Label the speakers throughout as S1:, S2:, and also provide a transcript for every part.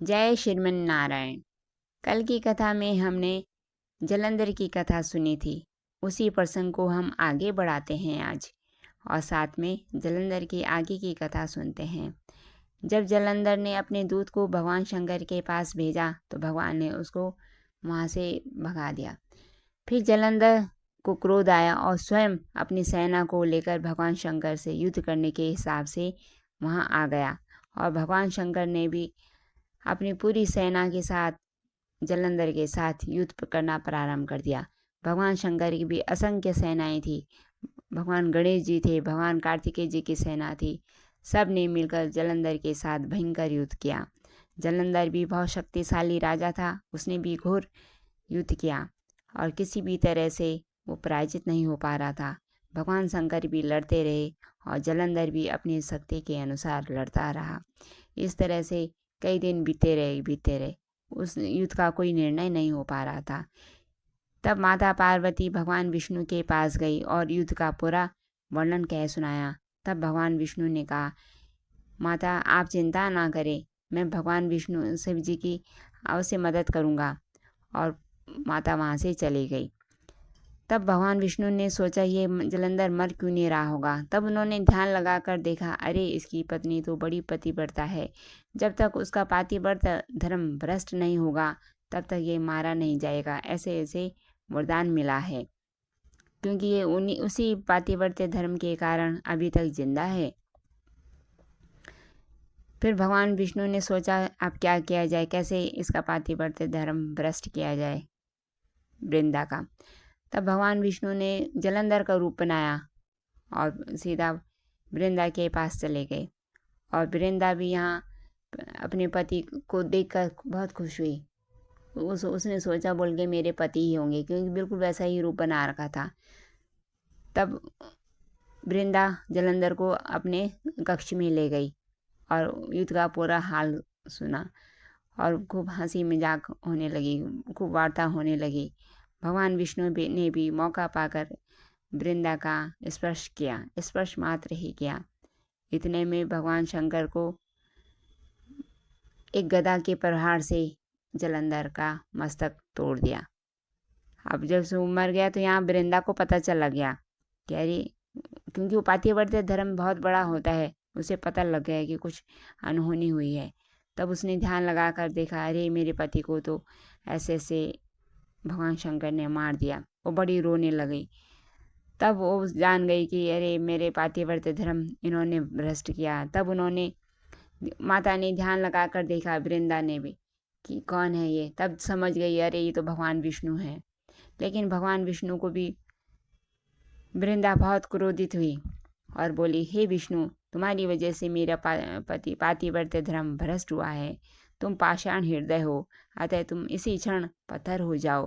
S1: जय श्रीमन नारायण। कल की कथा में हमने जलंधर की कथा सुनी थी। उसी प्रसंग को हम आगे बढ़ाते हैं आज, और साथ में जलंधर की आगे की कथा सुनते हैं। जब जलंधर ने अपने दूत को भगवान शंकर के पास भेजा तो भगवान ने उसको वहाँ से भगा दिया। फिर जलंधर को क्रोध आया और स्वयं अपनी सेना को लेकर भगवान शंकर से युद्ध करने के हिसाब से वहाँ आ गया। और भगवान शंकर ने भी अपनी पूरी सेना के साथ जलंधर के साथ युद्ध करना प्रारंभ कर दिया। भगवान शंकर की भी असंख्य सेनाएं थी। भगवान गणेश जी थे, भगवान कार्तिकेय जी की सेना थी। सब ने मिलकर जलंधर के साथ भयंकर युद्ध किया। जलंधर भी बहुत शक्तिशाली राजा था। उसने भी घोर युद्ध किया और किसी भी तरह से वो पराजित नहीं हो पा रहा था। भगवान शंकर भी लड़ते रहे और जलंधर भी अपनी शक्ति के अनुसार लड़ता रहा। इस तरह से कई दिन बीते रहे। उस युद्ध का कोई निर्णय नहीं हो पा रहा था। तब माता पार्वती भगवान विष्णु के पास गई और युद्ध का पूरा वर्णन कह सुनाया। तब भगवान विष्णु ने कहा, माता आप चिंता ना करें, मैं भगवान विष्णु शिव जी की अवश्य मदद करूँगा। और माता वहाँ से चली गई। तब भगवान विष्णु ने सोचा ये जलंधर मर क्यों नहीं रहा होगा। तब उन्होंने ध्यान लगाकर देखा, अरे इसकी पत्नी तो बड़ी पतिव्रता है। जब तक उसका पतिव्रता धर्म भ्रष्ट नहीं होगा तब तक ये मारा नहीं जाएगा। ऐसे ऐसे वरदान मिला है, क्योंकि ये उसी पतिव्रत धर्म के कारण अभी तक जिंदा है। फिर भगवान विष्णु ने सोचा अब क्या किया जाए, कैसे इसका पतिव्रत धर्म भ्रष्ट किया जाए वृंदा का। तब भगवान विष्णु ने जलंधर का रूप बनाया और सीधा वृंदा के पास चले गए। और वृंदा भी यहाँ अपने पति को देखकर बहुत खुश हुई। उसने सोचा बोल के मेरे पति ही होंगे, क्योंकि बिल्कुल वैसा ही रूप बना रखा था। तब वृंदा जलंधर को अपने कक्ष में ले गई और युद्ध का पूरा हाल सुना और खूब हंसी मजाक होने लगी, खूब वार्ता होने लगी। भगवान विष्णु ने भी मौका पाकर वृंदा का स्पर्श किया, स्पर्श मात्र ही किया। इतने में भगवान शंकर को एक गदा के प्रहार से जलंधर का मस्तक तोड़ दिया। अब जब से मर गया तो यहाँ वृंदा को पता चला गया कि अरे, क्योंकि वो पतिव्रत धर्म बहुत बड़ा होता है, उसे पता लग गया कि कुछ अनहोनी हुई है। तब उसने ध्यान लगा कर देखा, अरे मेरे पति को तो ऐसे ऐसे भगवान शंकर ने मार दिया। वो बड़ी रोने लगी। तब वो जान गई कि अरे मेरे पतिव्रत धर्म इन्होंने भ्रष्ट किया। तब माता ने ध्यान लगा कर देखा, वृंदा ने भी, कि कौन है ये। तब समझ गई अरे ये तो भगवान विष्णु है। लेकिन भगवान विष्णु को भी वृंदा बहुत क्रोधित हुई और बोली, हे विष्णु, तुम्हारी वजह से मेरा पतिव्रत धर्म भ्रष्ट हुआ है। तुम पाषाण हृदय हो, अतः तुम इसी क्षण पत्थर हो जाओ।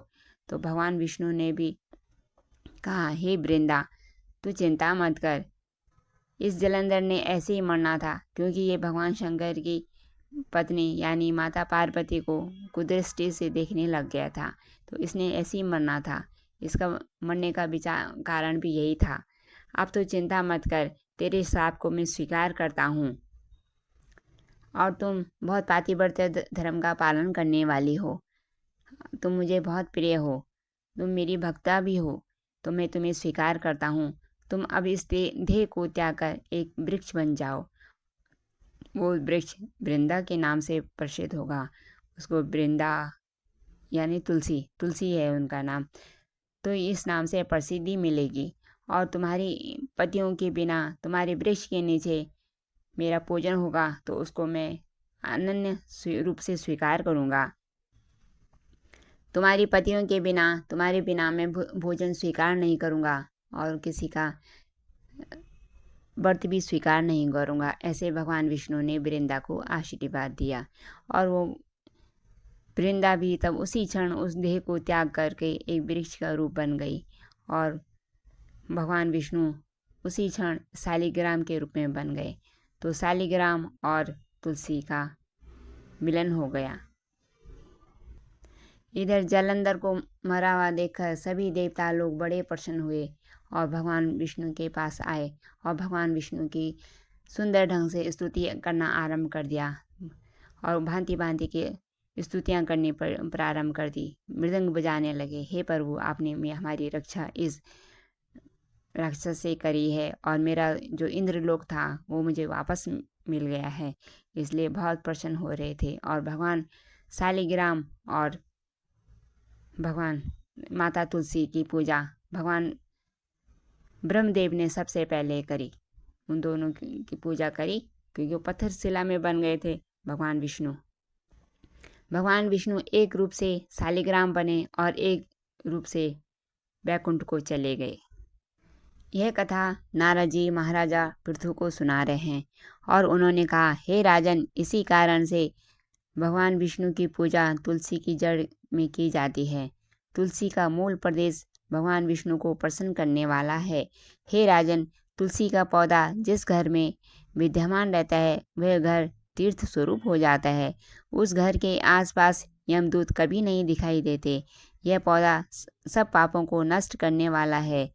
S1: तो भगवान विष्णु ने भी कहा, हे वृंदा, तू चिंता मत कर। इस जलंधर ने ऐसे ही मरना था, क्योंकि ये भगवान शंकर की पत्नी यानी माता पार्वती को कुदृष्टि से देखने लग गया था, तो इसने ऐसे ही मरना था। इसका मरने का कारण भी यही था। अब तो चिंता मत कर, तेरे श्राप को मैं स्वीकार करता हूँ और तुम बहुत पतिव्रत धर्म का पालन करने वाली हो। तुम मुझे बहुत प्रिय हो, तुम मेरी भक्ता भी हो, तो मैं तुम्हें स्वीकार करता हूँ। तुम अब इस देह को त्याग कर एक वृक्ष बन जाओ। वो वृक्ष वृंदा के नाम से प्रसिद्ध होगा। उसको वृंदा यानी तुलसी है उनका नाम, तो इस नाम से प्रसिद्धि मिलेगी। और तुम्हारी पतियों के बिना तुम्हारे वृक्ष के नीचे मेरा पूजन होगा, तो उसको मैं अनन्य रूप से स्वीकार करूँगा। तुम्हारी पतियों के बिना, तुम्हारे बिना मैं भोजन स्वीकार नहीं करूँगा और किसी का व्रत भी स्वीकार नहीं करूँगा। ऐसे भगवान विष्णु ने वृंदा को आशीर्वाद दिया। और वो वृंदा भी तब उसी क्षण उस देह को त्याग करके एक वृक्ष का रूप बन गई। और भगवान विष्णु उसी क्षण शालिग्राम के रूप में बन गए। तो शालिग्राम और तुलसी का मिलन हो गया। इधर जलंधर को मरा हुआ देखकर सभी देवता लोग बड़े प्रसन्न हुए और भगवान विष्णु के पास आए और भगवान विष्णु की सुंदर ढंग से स्तुति करना आरंभ कर दिया। और भांति भांति की स्तुतियाँ करनी प्रारंभ कर दी। मृदंग बजाने लगे, हे प्रभु आपने हमारी रक्षा इस राक्षस से करी है और मेरा जो इंद्रलोक था वो मुझे वापस मिल गया है, इसलिए बहुत प्रसन्न हो रहे थे। और भगवान शालिग्राम और भगवान माता तुलसी की पूजा भगवान ब्रह्मदेव ने सबसे पहले करी। उन दोनों की पूजा करी क्योंकि वो पत्थर शिला में बन गए थे। भगवान विष्णु एक रूप से शालिग्राम बने और एक रूप से बैकुंठ को चले गए। यह कथा नारद जी महाराजा पृथु को सुना रहे हैं और उन्होंने कहा, हे राजन, इसी कारण से भगवान विष्णु की पूजा तुलसी की जड़ में की जाती है। तुलसी का मूल प्रदेश भगवान विष्णु को प्रसन्न करने वाला है। हे राजन, तुलसी का पौधा जिस घर में विद्यमान रहता है वह घर तीर्थ स्वरूप हो जाता है। उस घर के आसपास यमदूत कभी नहीं दिखाई देते। यह पौधा सब पापों को नष्ट करने वाला है।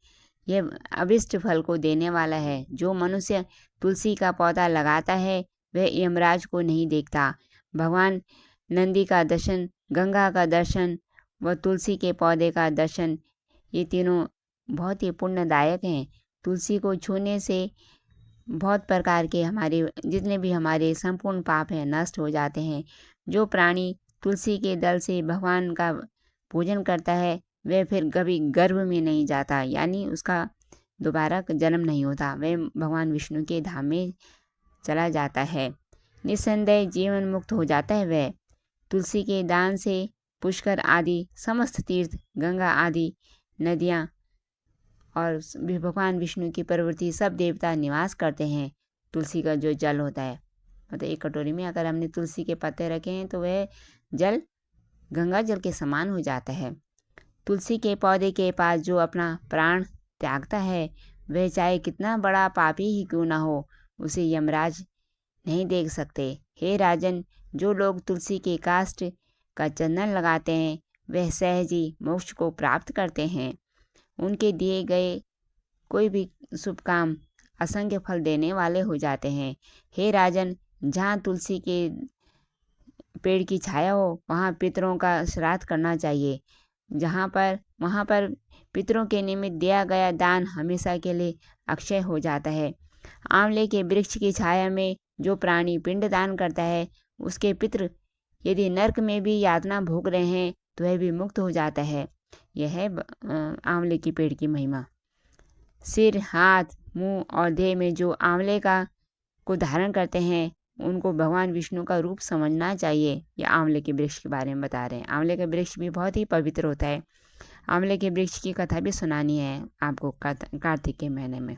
S1: यह अभिष्ट फल को देने वाला है। जो मनुष्य तुलसी का पौधा लगाता है वह यमराज को नहीं देखता। भगवान नंदी का दर्शन, गंगा का दर्शन व तुलसी के पौधे का दर्शन, ये तीनों बहुत ही पुण्यदायक हैं। तुलसी को छूने से बहुत प्रकार के हमारे जितने भी हमारे संपूर्ण पाप हैं नष्ट हो जाते हैं। जो प्राणी तुलसी के दल से भगवान का पूजन करता है वह फिर कभी गर्भ में नहीं जाता, यानी उसका दोबारा जन्म नहीं होता, वह भगवान विष्णु के धाम में चला जाता है। निस्संदेह जीवन मुक्त हो जाता है वह। तुलसी के दान से पुष्कर आदि समस्त तीर्थ, गंगा आदि नदियाँ और भगवान विष्णु की प्रवृत्ति सब देवता निवास करते हैं। तुलसी का जो जल होता है, मतलब एक कटोरी में अगर हमने तुलसी के पत्ते रखे हैं तो वह जल गंगा जल के समान हो जाता है। तुलसी के पौधे के पास जो अपना प्राण त्यागता है वह चाहे कितना बड़ा पापी ही क्यों ना हो, उसे यमराज नहीं देख सकते। हे राजन, जो लोग तुलसी के काष्ठ का चंदन लगाते हैं वह सहज ही मोक्ष को प्राप्त करते हैं। उनके दिए गए कोई भी शुभ काम असंख्य फल देने वाले हो जाते हैं। हे राजन, जहाँ तुलसी के पेड़ की छाया हो वहाँ पितरों का श्राद्ध करना चाहिए। वहाँ पर पितरों के निमित्त दिया गया दान हमेशा के लिए अक्षय हो जाता है। आंवले के वृक्ष की छाया में जो प्राणी पिंड दान करता है उसके पितृ यदि नरक में भी यातना भोग रहे हैं तो वह भी मुक्त हो जाता है। यह है आंवले की पेड़ की महिमा। सिर, हाथ, मुंह और देह में जो आंवले को धारण करते हैं उनको भगवान विष्णु का रूप समझना चाहिए। यह आंवले के वृक्ष के बारे में बता रहे हैं। आंवले का वृक्ष भी बहुत ही पवित्र होता है। आंवले के वृक्ष की कथा भी सुनानी है आपको कार्तिक के महीने में।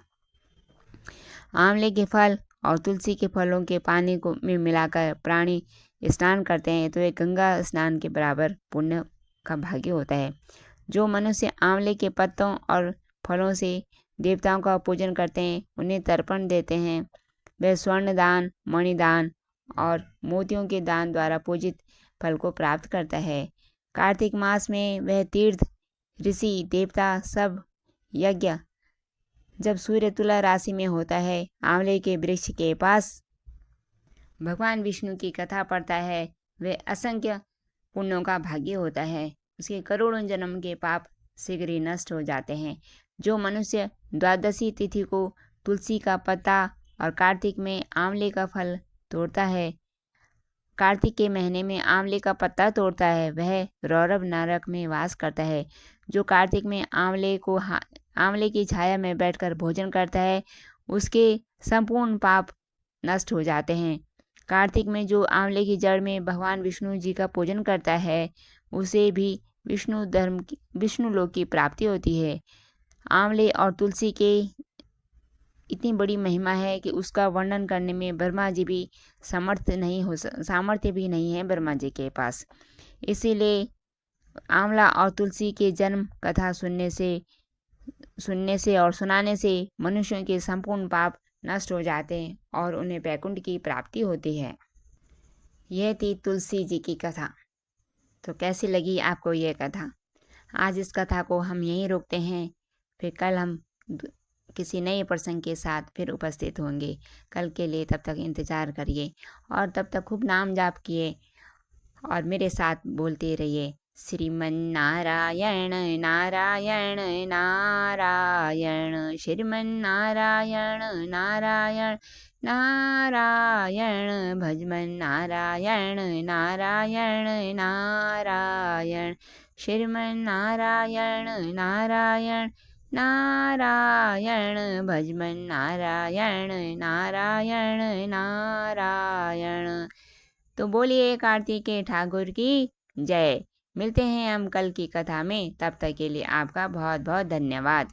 S1: आंवले के फल और तुलसी के फलों के पानी को में मिलाकर प्राणी स्नान करते हैं तो वे गंगा स्नान के बराबर पुण्य का भागी होता है। जो मनुष्य आंवले के पत्तों और फलों से देवताओं का पूजन करते हैं, उन्हें तर्पण देते हैं, वह स्वर्ण दान, मणिदान और मोतियों के दान द्वारा पूजित फल को प्राप्त करता है। कार्तिक मास में वह तीर्थ, ऋषि, देवता सब यज्ञ जब सूर्य तुला राशि में होता है, आंवले के वृक्ष के पास भगवान विष्णु की कथा पढ़ता है, वह असंख्य पुण्यों का भागी होता है। उसके करोड़ों जन्म के पाप शीघ्र ही नष्ट हो जाते हैं। जो मनुष्य द्वादशी तिथि को तुलसी का पत्ता और कार्तिक में आंवले का फल तोड़ता है, कार्तिक के महीने में आंवले का पत्ता तोड़ता है, वह रौरव नरक में वास करता है। जो कार्तिक में आंवले की छाया में बैठकर भोजन करता है उसके संपूर्ण पाप नष्ट हो जाते हैं। कार्तिक में जो आंवले की जड़ में भगवान विष्णु जी का पूजन करता है उसे भी विष्णु लोक की प्राप्ति होती है। आंवले और तुलसी के इतनी बड़ी महिमा है कि उसका वर्णन करने में ब्रह्मा जी भी सामर्थ्य भी नहीं है ब्रह्मा जी के पास। इसीलिए आंवला और तुलसी के जन्म कथा सुनने से और सुनाने से मनुष्यों के संपूर्ण पाप नष्ट हो जाते हैं और उन्हें वैकुंठ की प्राप्ति होती है। यह थी तुलसी जी की कथा। तो कैसी लगी आपको यह कथा? आज इस कथा को हम यहीं रोकते हैं, फिर कल हम किसी नए प्रसंग के साथ फिर उपस्थित होंगे। कल के लिए तब तक इंतज़ार करिए और तब तक खूब नाम जाप किए और मेरे साथ बोलते रहिए, श्रीमन नारायण नारायण नारायण, श्रीमन नारायण नारायण नारायण, भजमन नारायण नारायण नारायण, श्रीमन नारायण नारायण नारायण, भजमन नारायण नारायण नारायण। तो बोलिए कार्तिकेय ठाकुर की जय। मिलते हैं हम कल की कथा में, तब तक के लिए आपका बहुत बहुत धन्यवाद।